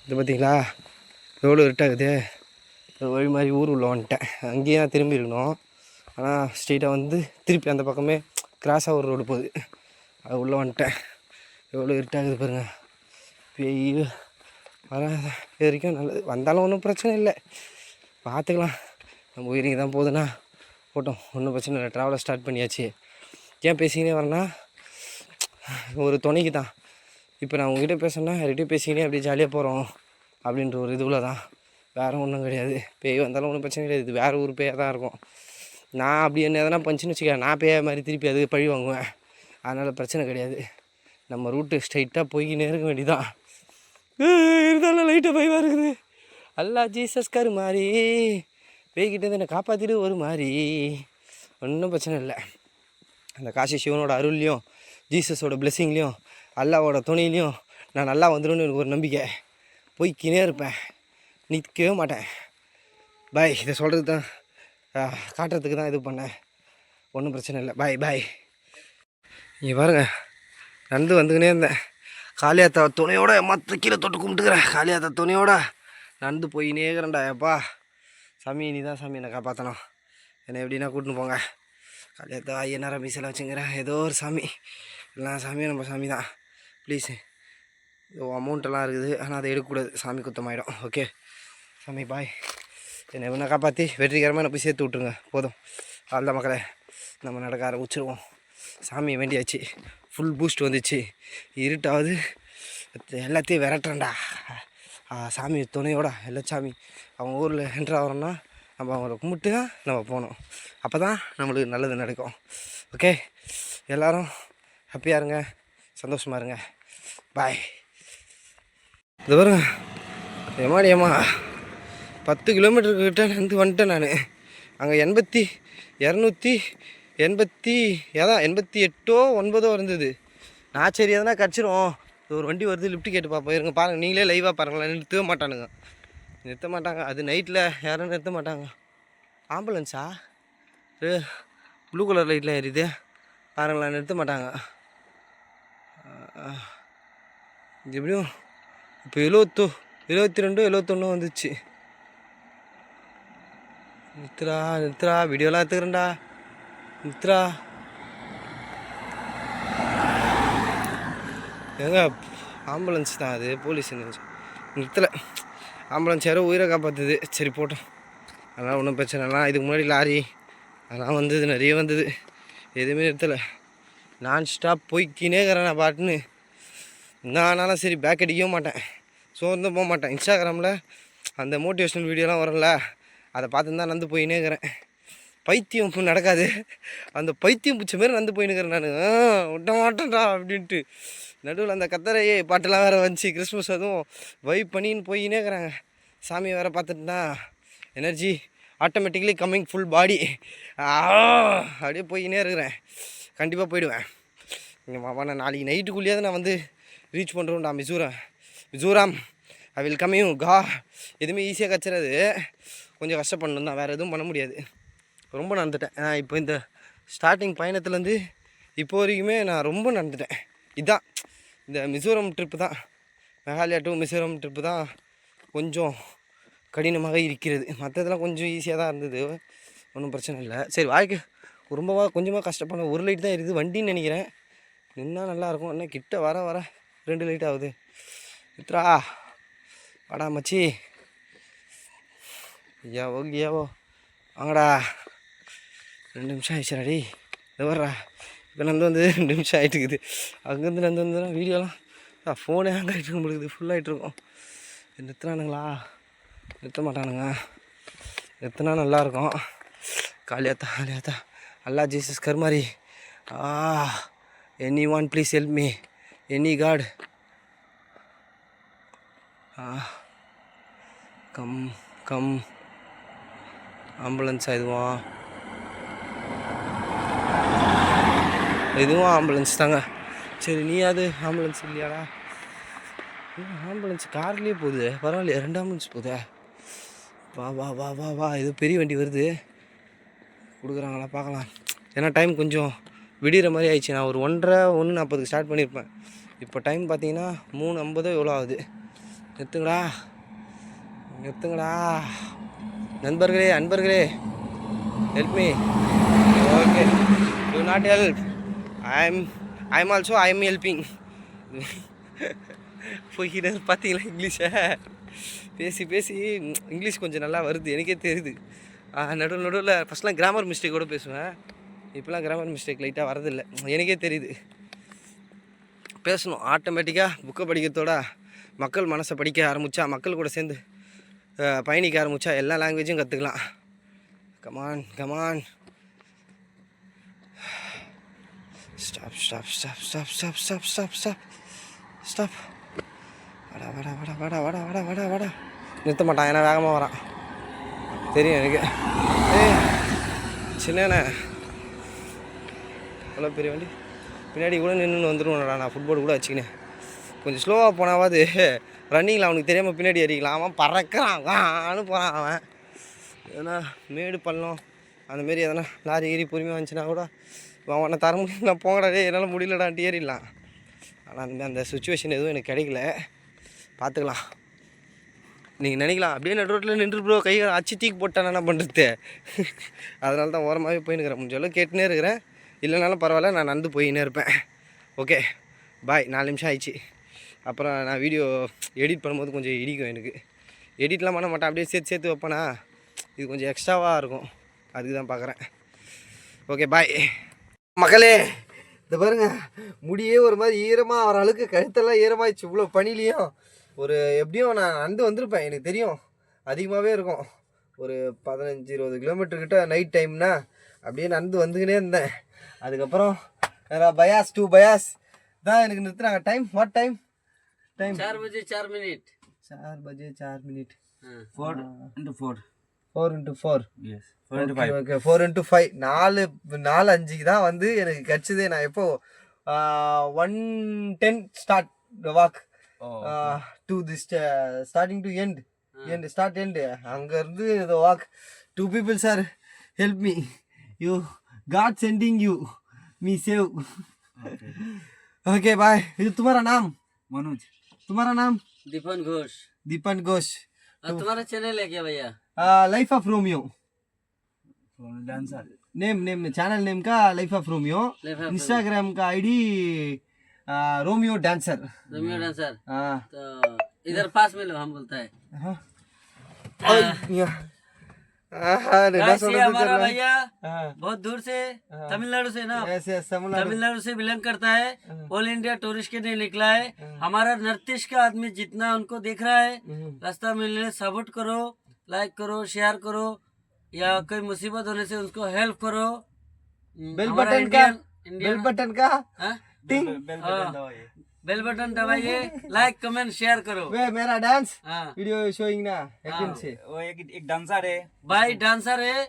இது பார்த்தீங்களா எவ்வளோ இருட்டாகுது. வழி மாதிரி ஊர் உள்ள வந்துட்டேன். அங்கேயே நான் திரும்பி இருக்கணும். ஆனால் ஸ்ட்ரெயிட்டாக வந்து திருப்பி அந்த பக்கமே கிராஸாக ஒரு ரோடு போகுது. அது உள்ளே வந்துட்டேன். எவ்வளோ இருட்டாகுது பாருங்கள். பெய்ய வர இது வரைக்கும் நல்லது. வந்தாலும் ஒன்றும் பிரச்சனை இல்லை, பார்த்துக்கலாம். நம்ம உயிரிங்க தான் போகுதுன்னா போட்டோம், ஒன்றும் பிரச்சனை இல்லை. ட்ராவலை ஸ்டார்ட் பண்ணியாச்சு. ஏன் பேசிக்கினே வரேன்னா ஒரு துணைக்கு தான். இப்போ நான் உங்ககிட்ட பேசணுன்னா யார்கிட்டையும் பேசிக்கினே அப்படியே ஜாலியாக போகிறோம் அப்படின்ற ஒரு இதுவில் தான், வேறு ஒன்றும் கிடையாது. பேய் வந்தாலும் ஒன்றும் பிரச்சனை கிடையாது. இது வேறு ஒரு பேயாக தான் இருக்கும். நான் அப்படி என்ன எதனா பஞ்சுன்னு வச்சுக்க, நான் பேய மாதிரி திருப்பி அது பழி வாங்குவேன். அதனால் பிரச்சனை கிடையாது. நம்ம ரூட்டு ஸ்ட்ரைட்டாக போய்கினே இருக்க வேண்டியதான். இருந்தாலும் லைட்டாக பயமாக இருக்குது. அல்லா ஜீசஸ்கார் மாதிரி பேய்கிட்டே என்னை காப்பாற்றிட்டு ஒரு மாதிரி. ஒன்றும் பிரச்சனை இல்லை. அந்த காசி சிவனோட அருள்லையும் ஜீசஸோட பிளெஸ்ஸிங்லேயும் அல்லாவோட துணையிலையும் நான் நல்லா வந்துடும்னு எனக்கு ஒரு நம்பிக்கை. போய்க்கினே இருப்பேன், நிற்கவே மாட்டேன். பாய். இதை சொல்கிறது தான், காட்டுறதுக்கு தான் இது பண்ணேன். ஒன்றும் பிரச்சனை இல்லை. பாய் பாய். இங்கே பாருங்க, நடந்து வந்துக்கினே இருந்தேன். காளியாத்தா துணையோட மற்ற கீழே தொட்டு கும்பிட்டுக்கிறேன். காளியாத்தா துணையோட நடந்து போயினே இருக்கிறேன்டா. எப்பா சாமி, நீ தான் சாமி என்னை காப்பாற்றணும். என்னை எப்படின்னா கூட்டின்னு போங்க. காளியாத்தா ஐயனாரா மீசையில் வச்சுங்கிறேன். ஏதோ ஒரு சாமி, எல்லா சாமியும் நம்ம சாமி தான். ப்ளீஸ், அமௌண்ட்டெல்லாம் இருக்குது, ஆனால் அதை எடுக்கக்கூடாது, சாமி குத்தமாயிடும். ஓகே சாமி பாய். என்னை என்ன காப்பாற்றி வெற்றிகரமாக என்னை போய் சேர்த்து விட்ருங்க போதும். அவ்வளோதான் மக்களே, நம்ம நடக்க ஆரம்பிச்சிருவோம். சாமி வேண்டியாச்சு, ஃபுல் பூஸ்ட் வந்துச்சு. இருட்டாவது எல்லாத்தையும் விரட்டுறேன்டா. சாமி துணையோட எல்லா சாமி அவங்க ஊரில் என்ட்ரு ஆகிறோன்னா நம்ம அவங்கள கும்பிட்டு தான் நம்ம போகணும். அப்போ தான் நம்மளுக்கு நல்லது நடக்கும். ஓகே, எல்லோரும் ஹாப்பியாக இருங்க, சந்தோஷமாக இருங்க. பாய். இது பாருங்க, ஏமா 10 கிலோமீட்டருக்கிட்ட நடந்து வந்துட்டேன் நான். அங்கே 88 இருந்தது. நான் சரி எதனா கிடச்சிரும், இது ஒரு வண்டி வருது, லிஃப்ட் கேட்டு பார்ப்போம். இருங்க பாருங்கள், நீங்களே லைவாக பாருங்களேன். நிறுத்தவே மாட்டானுங்க, நிறுத்த மாட்டாங்க. அது நைட்டில் யாரும் நிறுத்த மாட்டாங்க. ஆம்புலன்ஸா? ப்ளூ கலர் லைட்லாம் எரியுது பாருங்களேன், நிறுத்த மாட்டாங்க. இது எப்படியும் இப்போ 72 71 வந்துச்சு. நிறுத்துறா வீடியோலாம் எடுத்துக்கிறேன்டா. நிறுத்துறா. ஏங்க ஆம்புலன்ஸ் தான் அது, போலீஸ் நிறுத்தலை. ஆம்புலன்ஸ் யாரோ உயிரை காப்பாற்றுது. சரி போட்டோம், அதெல்லாம் ஒன்றும் பிரச்சனைலாம். இதுக்கு முன்னாடி லாரி அதெல்லாம் வந்தது, நிறைய வந்தது. எதுவுமே நிறுத்தலை, நான் ஸ்டாப் போய்க்கினே இருக்கிறேன் நான் பாட்டுன்னு. நானாலும் சரி பேக் அடிக்கவும் மாட்டேன், சோர்ந்தும் போக மாட்டேன். இன்ஸ்டாகிராமில் அந்த மோட்டிவேஷ்னல் வீடியோலாம் வரல, அதை பார்த்து தான் நடந்து போயினே இருக்கிறேன். பைத்தியம் நடக்காது, அந்த பைத்தியம் பிடிச்ச மாரி நடந்து போயின்னுக்கிறேன் நான். விட மாட்டேன்டா அப்படின்ட்டு. நடுவில் அந்த கத்தரையே பாட்டெல்லாம் வேறு வந்துச்சு, கிறிஸ்மஸ் அதுவும் வைப் பண்ணின்னு போயினே இருக்கிறாங்க. சாமி வேறு பார்த்துட்டுனா energy automatically coming full body. அப்படியே போயினே இருக்கிறேன். கண்டிப்பாக போயிடுவேன். இங்கே மாமா நான் நாளைக்கு நைட்டுக்குள்ளேயாவது நான் வந்து ரீச் பண்ணுறோம்டா மிசோராம். ஐ வில் கம்மிங் கா. எதுவுமே ஈஸியாக கிடச்சிடாது, கொஞ்சம் கஷ்டப்படணும் தான், வேறு எதுவும் பண்ண முடியாது. ரொம்ப நடந்துட்டேன். இப்போ இந்த ஸ்டார்டிங் பயணத்துலேருந்து இப்போ வரைக்குமே நான் ரொம்ப நடந்துட்டேன். இதுதான் இந்த மிசோரம் ட்ரிப்பு தான், மேகாலயா டு மிசோரம் ட்ரிப்பு தான் கொஞ்சம் கடினமாக இருக்கிறது. மற்றதெல்லாம் கொஞ்சம் ஈஸியாக தான் இருந்தது, ஒன்றும் பிரச்சனை இல்லை. சரி வாழ்க்கை ரொம்பவா கொஞ்சமாக கஷ்டப்பட. ஒரு லைட் தான் இருக்குது வண்டின்னு நினைக்கிறேன். நின்னா நல்லாயிருக்கும். இன்னும் கிட்ட வர 2 லைட் ஆகுது. இத்ரா வாடா மச்சி. ஐயாவோ வாங்கடா. 2 நிமிஷம் ஆயிடுச்சாடி. இது வர்றா. இப்போ நடந்து வந்து 2 நிமிஷம் ஆகிட்டுருக்குது. அங்கேருந்து நடந்து வந்துன்னா வீடியோலாம் ஃபோனே ஹேங் ஆகிட்டு நம்மளுக்கு ஃபுல்லாகிட்ருக்கோம். நிறுத்துறானுங்களா? நிறுத்த மாட்டானுங்க. நிறுத்தினா நல்லாயிருக்கும். Kaliyatha Allah Jesus Karumari. Any one please help me, any god. Come ஆம்புலன்ஸா? இதுவும் ஆம்புலன்ஸ் தாங்க. சரி நீ அது ஆம்புலன்ஸ் இல்லையாடா? ஆம்புலன்ஸ் கார்லேயே போகுது, பரவாயில்லையா? 2 ஆம்புலன்ஸ் போகுது. வா ஏதோ பெரிய வண்டி வருது, கொடுக்குறாங்களா பார்க்கலாம். ஏன்னா டைம் கொஞ்சம் விடிகிற மாதிரி ஆயிடுச்சு. நான் ஒரு 1:30 1:40 ஸ்டார்ட் பண்ணியிருப்பேன். இப்போ டைம் பார்த்தீங்கன்னா 3:50 எவ்வளோ ஆகுது. நிறுத்துங்கடா நிறுத்துங்கடா. நண்பர்களே அன்பர்களே, help me. Okay, do not help. I am also I am helping. போய்கிட்ட பார்த்தீங்களா இங்கிலீஷை பேசி பேசி இங்கிலீஷ் கொஞ்சம் நல்லா வருது, எனக்கே தெரியுது. நடுவில் நடுவில் ஃபஸ்ட்லாம் கிராமர் மிஸ்டேக் கூட பேசுவேன், இப்போலாம் கிராமர் மிஸ்டேக் லைட்டாக வரதில்லை, எனக்கே தெரியுது. பேசணும் ஆட்டோமேட்டிக்காக. புக்கை படிக்கிறதோட மக்கள் மனசை படிக்க ஆரம்பித்தா, மக்கள் கூட சேர்ந்து பயணிக்க ஆரம்பித்தா எல்லா லாங்குவேஜும் கற்றுக்கலாம். Come on come on. Stop stop stop stop stop stop stop stop stop. வாடா வாடா வாடா வாடா வாடா வாடா வாடா வாடா. நிறுத்த மாட்டான், ஏன்னா வேகமாக வரான் தெரியும் எனக்கு. சின்னண்ணே அவ்வளோ பெரிய வண்டி பின்னாடி கூட நின்று வந்துடுவான்டா. நான் ஃபுட்பால் கூட வச்சுக்கினேன். கொஞ்சம் ஸ்லோவாக போனாவது ரன்னிங்கில் அவனுக்கு தெரியாமல் பின்னாடி அடிக்கலாம். அவன் பறக்கிறான், போகிறான் அவன். எதனா மேடு பள்ளம் அந்தமாரி எதனா லாரி ஏறி பொறுமையாக வந்துச்சுன்னா கூட அவனை தர முடியும். நான் போங்கடா என்னால் முடியலடான்ட்டு ஏறிடலாம். ஆனால் அந்த சுச்சுவேஷன் எதுவும் எனக்கு கிடைக்கல. பார்த்துக்கலாம். நீங்கள் நினைக்கலாம் அப்படியே நடு ரோட்டில் நின்று ப்ரோ கை அச்சு தூக்கி போட்டான் என்ன பண்ணுறது. அதனால தான் ஓரமாகவே போயின்னுக்கிறேன். முடிஞ்சாலும் கேட்டுனே இருக்கிறேன். இல்லைனாலும் பரவாயில்ல, நான் நடந்து போயின்னே இருப்பேன். Okay bye. 4 நிமிஷம் ஆயிடுச்சு. அப்புறம் நான் வீடியோ எடிட் பண்ணும்போது கொஞ்சம் இடிக்கும் எனக்கு. எடிட்லாம் பண்ண மாட்டேன், அப்படியே சேர்த்து சேர்த்து வைப்பேனா, இது கொஞ்சம் எக்ஸ்ட்ராவாக இருக்கும், அதுக்கு தான் பார்க்குறேன். ஓகே பாய் மக்களே. இந்த பாருங்க, முடியே ஒரு மாதிரி ஈரமாக வர அளவுக்கு கழுத்தெல்லாம் ஈரமாகிடுச்சு. இவ்வளோ பனிலையும் ஒரு எப்படியும் நான் நடந்து வந்திருப்பேன், எனக்கு தெரியும் அதிகமாகவே இருக்கும். ஒரு 15-20 கிலோமீட்டர்கிட்ட நைட் டைம்னா அப்படியே நடந்து வந்துக்கினே இருந்தேன். அதுக்கப்புறம் பயாஸ் 2 பயாஸ் தான் எனக்கு நிறுத்துறாங்க. டைம் வாட் டைம் 4 बजे 4 मिनट 4 बजे 4 minute 4 into 4 4 into 4 yes 4 into 5 okay 4 into 5 4-5 தான் வந்து எனக்கு கிடச்சிது. நான் எப்போ 1:10 start walk to this starting to end start end. அங்கேருந்து இந்த வாக் 2 people sir help me. You God sending you me save. Okay bye. ये तुम्हारा नाम? मनोज. तुम्हारा नाम? दीपन घोष. दीपन घोष. और तुम्हारा चैनल है क्या भैया? Life of Romeo. Dancer. Name channel name का लाइफ ऑफ रोमियो. इंस्टाग्राम का ID Romeo dancer. Romeo dancer. हाँ. तो इधर पास में लो, हम बोलता है. हाँ. हमारा भैया बहुत दूर से तमिलनाडु से ना, तमिलनाडु से बिलोंग करता है. ऑल इंडिया टूरिस्ट के लिए निकला है. हमारा नॉर्थ ईस्ट का आदमी जितना उनको देख रहा है, रास्ता मिलने सपोर्ट करो, लाइक करो, शेयर करो, या कोई मुसीबत होने से उनको हेल्प करो. बेल बटन का बेल बटन दबाइए, लाइक कमेंट शेयर करो. वे मेरा डांस वीडियो शोइंग ना एक से वो एक डांसर है भाई, डांसर है.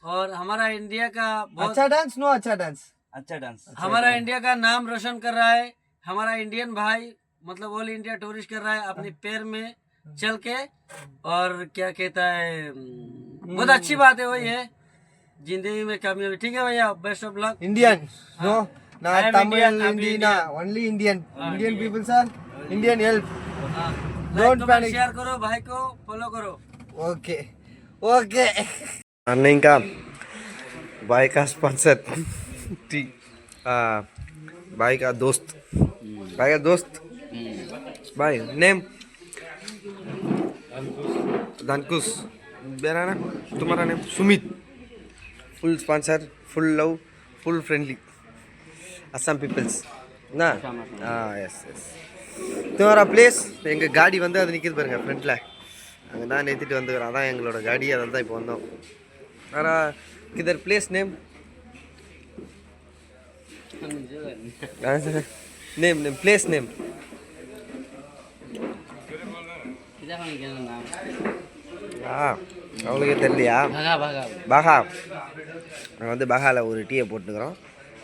और हमारा इंडिया का अच्छा डांस नो अच्छा डांस हमारा इंडिया का नाम रोशन कर रहा है. हमारा इंडियन भाई मतलब ऑल इंडिया टूरिस्ट कर रहा है अपने पैर में चल के. और क्या कहता है, बहुत अच्छी बात है वही है जिंदगी में कामयाबी. ठीक है भैया, best of luck. Indian no not Tamil Indian, only Indian people sir. Indian help. Don't panic. Share करो, भाई को फॉलो करो. Okay अर्निंग का भाई का स्पॉन्सर भाई का दोस्त भाई नेम धनकुश. मेरा ना तुम्हारा name Sumit. Full sponsor, full love, full friendly Assam peoples என்ன. எஸ் तुम्हारा பிளேஸ். எங்கள் காடி வந்து அது நிற்கிது பாருங்கள் ஃப்ரெண்டில், அங்கே தான் நிறுத்திட்டு வந்துக்கிறோம். அதான் எங்களோட காடி, அதில் தான் இப்போ வந்தோம். ஆனால் கிதர் பிளேஸ் நேம் பிளேஸ் நேம் அவங்களுக்கே தெரியலையா? பாகா. நாங்கள் வந்து பாகாவில் ஒரு டீயை போட்டுக்கிறோம்.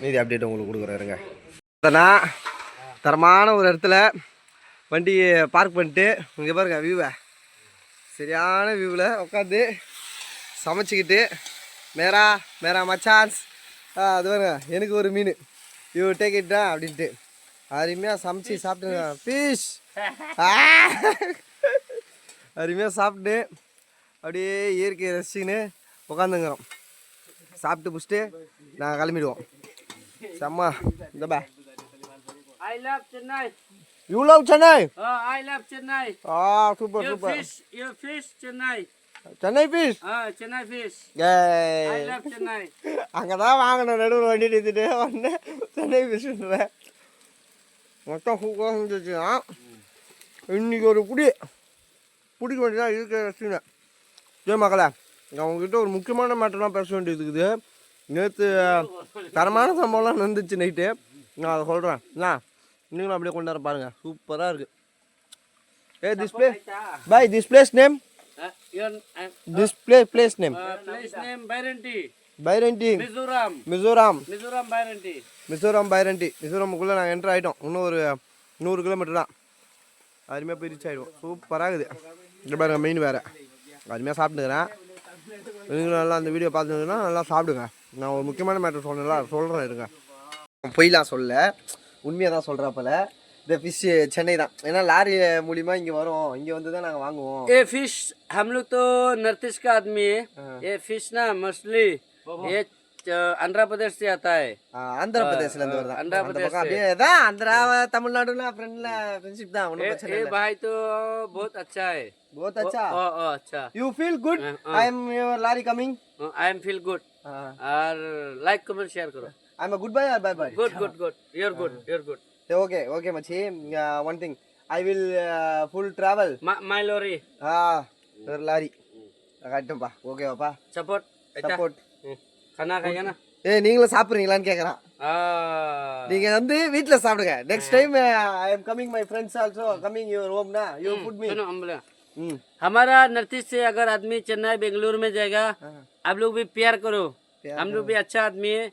மீதி அப்டேட் உங்களுக்கு கொடுக்குறேங்க. நான் தரமான ஒரு இடத்துல வண்டியை பார்க் பண்ணிட்டு இங்கே பாருங்க வியூவை, சரியான வியூவில் உட்காந்து சமைச்சிக்கிட்டு மேரா மச்சான்ஸ் அது பாருங்க எனக்கு ஒரு மீன் யூ டேக் இட்டா அப்படின்ட்டு அருமையாக சமைச்சி சாப்பிட்டு பீஷ் அருமையாக சாப்பிட்டு அப்படியே இயற்கையை ரசிச்சுன்னு உட்காந்துங்கிறோம். சாப்பிட்டு பிடிச்சிட்டு நாங்கள் கிளம்பிடுவோம். செம்ம இந்த பா. I love Chennai. You love Chennai? I love Chennai. Super, super. Your fish, Chennai. Chennai fish? Chennai fish. Yay. I love Chennai. அங்கே தான் வாங்கினோம், நடுவில் வண்டி எடுத்துட்டு வந்தேன். சென்னை ஃபிஷ்ன்றேன். மொத்தம் சூப்பராக இருந்துச்சுன்னா இன்னைக்கு ஒரு பிடிக்க வேண்டியதான் இருக்கிற ரசிகன். ஜெய மகளே, நான் உங்ககிட்ட ஒரு முக்கியமான மேட்டர்லாம் பேச வேண்டியது இருக்குது. நேற்று தரமான சம்பவம்லாம் நடந்துச்சு நைட்டு. நான் அதை சொல்கிறேன். நீங்களும் அப்படியே கொண்டாட பாருங்க, சூப்பராக இருக்குது. This place by this place name this place name Place name Bairanti. Bairanti Mizoram. Mizoram Bairanti. மிசோராமுக்குள்ளே நாங்கள் என்ட்ரு ஆகிட்டோம். இன்னும் ஒரு 100 கிலோமீட்டர் தான். அருமையாக போய் ரீச் ஆகிடுவோம். சூப்பராக இருக்குது. இந்த பாருங்க மெயின் வேறு அருமையாக சாப்பிட்டுக்கிறேன். நீங்களும் நல்லா அந்த வீடியோ பார்த்துங்கன்னா நல்லா சாப்பிடுங்க. நான் ஒரு முக்கியமான மேட்டர் சொல்கிறேன் இருங்க. பொய்லாம் சொல்ல, உண்மையாக தான் சொல்கிறப்பல. இந்த ஃபிஷ் சென்னை தான், ஏன்னா லாரி மூலிமா இங்கே வரும், இங்கே வந்து தான் நாங்கள் வாங்குவோம். ये फिश हम लोग तो नॉर्थ ईस्ट का आदमी है. ये फिश ना मछली ये आंध्र प्रदेश से आता है. ஆந்திர பிரதேசிலேருந்து வருது. आंध्र प्रदेश से. அப்படியே தான் ஆந்திரா தமிழ்நாடுல ஃப்ரெண்ட்ஷிப் தான். ஒன்றும் பிரச்சனை ये இல்லை. भाई तो बहुत अच्छा है. बहुत अच्छा. अच्छा. You feel good? I am your lorry coming. I am feel good. और लाइक कमेंट शेयर करो. I am a good boy or bad boy? Good. You're good. Okay, Machi. One thing, I will full travel. My lorry. Your lorry. கட்டுப்பா. ஓகேவாப்பா. Support. खाना खाइए ना. நீங்களும் சாப்பிட்றீங்களான்னு கேட்குறான். நீங்கள் வந்து வீட்டில் சாப்பிடுங்க. Next time I am coming, my friends also coming your home ना, you put me. सुनो हम बोले हमारा नॉर्थ ईस्ट से अगर आदमी चेन्नई बेंगलुरु में जाएगा, आप लोग भी प्यार करो. हम लोग भी अच्छा आदमी है.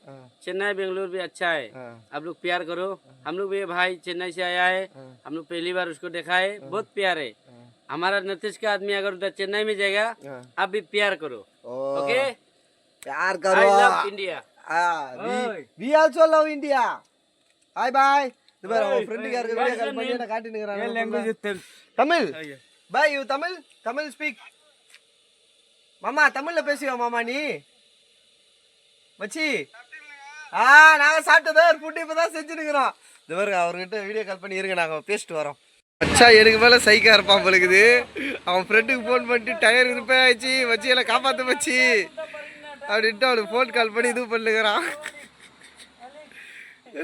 चेन्नई बेंगलुरु भी अच्छा है. आप लोग प्यार करो. हम लोग भी भाई चेन्नई से आया है. हम लोग पहली बार उसको देखा है. बहुत प्यार है. हमारा नॉर्थ ईस्ट का आदमी अगर उधर चेन्नई में जाएगा, आप भी प्यार करो. ओके, प्यार I करो. love India. We also love India. Bye bye. இது பாரு உன் ஃப்ரெண்டுக்காரங்க வீடியோ கால் பண்ணி என்ன காட்டினுங்கறாங்க. Tamil. By you Tamil speak. மாமா தமிழ்ல பேசுவா மாமா நீ. மச்சி நாங்க சாப்பிட்டதோ ஒரு ஃபுட் இப்பதான் செஞ்சுருக்கிறோம். இது பாருங்க அவர்கிட்ட வீடியோ கால் பண்ணி இருங்க, நாங்கள் பேசிட்டு வரோம். மச்சா எனக்கு மேலே சைக்கா இருப்பான் பழுக்குது. அவன் ஃப்ரெண்டுக்கு ஃபோன் பண்ணிட்டு டயர் ரிப்பேர் ஆயிடுச்சு வச்சு எல்லாம் காப்பாற்ற வச்சு அப்படின்ட்டு அவனுக்கு ஃபோன் கால் பண்ணி இது பண்ணுகிறான்.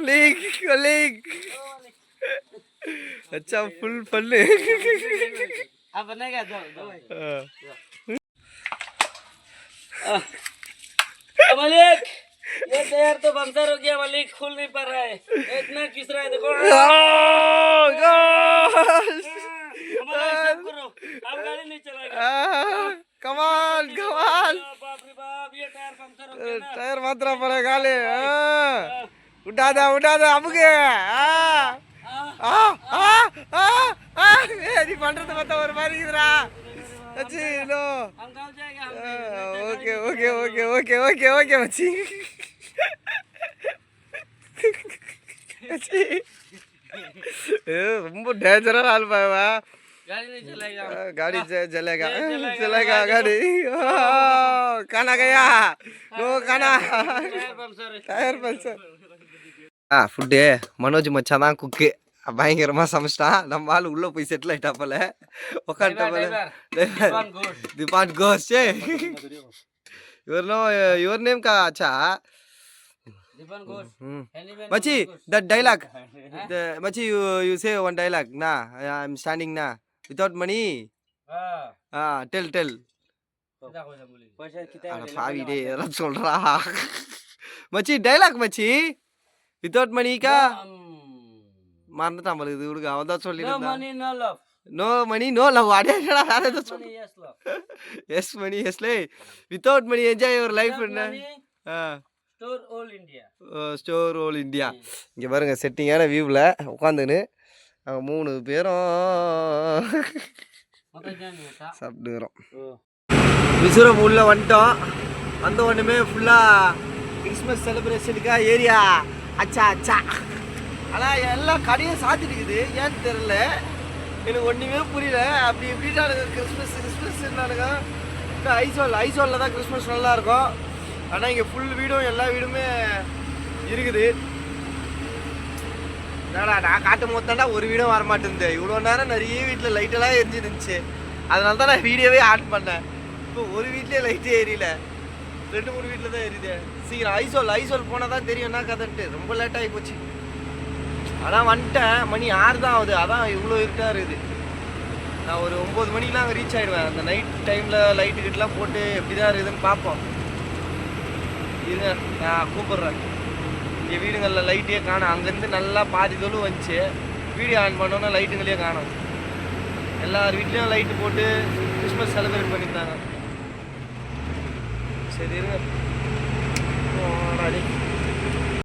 லீக் अच्छा फुल फल्ले अब बनेगा दो मलिक, ये टायर तो पंक्चर हो गया मलिक, खुल नहीं पा रहा है. इतना किस रहा है देखो. हमारा हिसाब करो, अब गाड़ी नहीं चलाएगा. कमाल बाप रे बाप, ये टायर पंक्चर हो गया ना. टायर मात्रा पड़ेगा ले. उठा दे अबके. நீ பண்றது பார்த்தா ஒரு மாதிரி இருக்குதுடா. हम गाँव जाएगा. ஓகே மச்சி. ரொம்ப டேஞ்சரான ஆள் பாவா. गाड़ी नहीं चलाएगा. गाड़ी चलेगा गाड़ी. खाना गया नो खाना. Tyre puncture. ஃபுட்டு மனோஜ் மச்சான் தான் குக்கு. பயங்கரமாக சமைச்சிட்டான். நம்ம ஆள் உள்ளே போய் செட்டில் ஆகிட்டாப்பல உட்காந்துட்டாப்பல. दीपान घोष your name का अच्छा दीपान घोष. मची that dialogue मची you say one dialogue ना. I'm standing ना without money. tell பாவி டே எல்லாம் சொல்றா. மச்சி டைலாக் மச்சி வித்தவுட் மணி கா மறந்துட்டான் பழுது விடுங்க. அவன் தான் சொல்லியிருந்தான். No money no love. அடேடா வேற ஏதோ சொல்லு. எஸ் மணி எஸ்லே without money enjoy your life. என்ன ஸ்டோர் ஓல் இந்தியா. இங்கே பாருங்க செட்டிங்கான வியூவில் உட்காந்துன்னு நாங்கள் 3 பேரும் சாப்பிட்டுக்கிறோம். மிசோரம் உள்ள வந்துட்டோம். வந்த ஒன்றுமே ஃபுல்லாக கிறிஸ்மஸ் செலிப்ரேஷனுக்காக ஏரியா அச்சா. ஆனால் எல்லாம் கடையும் சாத்திட்டு இருக்குது. ஏன்னு தெரில. எனக்கு ஒன்றுமே புரியல. அப்படி எப்படின்னானுங்க கிறிஸ்மஸ்னானுங்க. இந்த ஐஸ்வாலில் தான் கிறிஸ்மஸ் நல்லாயிருக்கும். ஆனால் இங்கே ஃபுல் வீடும் எல்லா வீடுமே இருக்குது. என்னடா நான் காட்டும் போது தாண்டா ஒரு வீடும் வரமாட்டேங்குது. இவ்வளோ நேரம் நிறைய வீட்டில் லைட்டெல்லாம் எரிஞ்சிருந்துச்சு. அதனால தான் நான் வீடியோவே ஆன் பண்ணேன். இப்போ ஒரு வீட்லேயே லைட்டே எரியல, 2-3 வீட்டில் தான் எரியுது. சீக்கிரம் ஐசோல் போனால் தான் தெரியும் என்ன கதைன்ட்டு. ரொம்ப லேட் ஆகி போச்சு. அதான் வந்துட்டேன். மணி 6 தான் ஆகுது. அதான் இவ்வளோ இருட்டாக இருக்குது. நான் ஒரு 9 மணிக்கெலாம் அங்கே ரீச் ஆகிடுவேன். அந்த நைட் டைமில் லைட்டு கிட்டலாம் போட்டு எப்படி தான் இருக்குதுன்னு பார்ப்போம். இருங்க நான் கூப்பிட்றேன். இங்கே வீடுங்களில் லைட்டே காணும். அங்கேருந்து நல்லா பாதி தொழு வந்துச்சு. வீடியோ ஆன் பண்ணோன்னா லைட்டுங்களே காணும். எல்லார் வீட்லேயும் லைட்டு போட்டு கிறிஸ்மஸ் செலிப்ரேட் பண்ணியிருந்தாங்க. சரி இருங்க.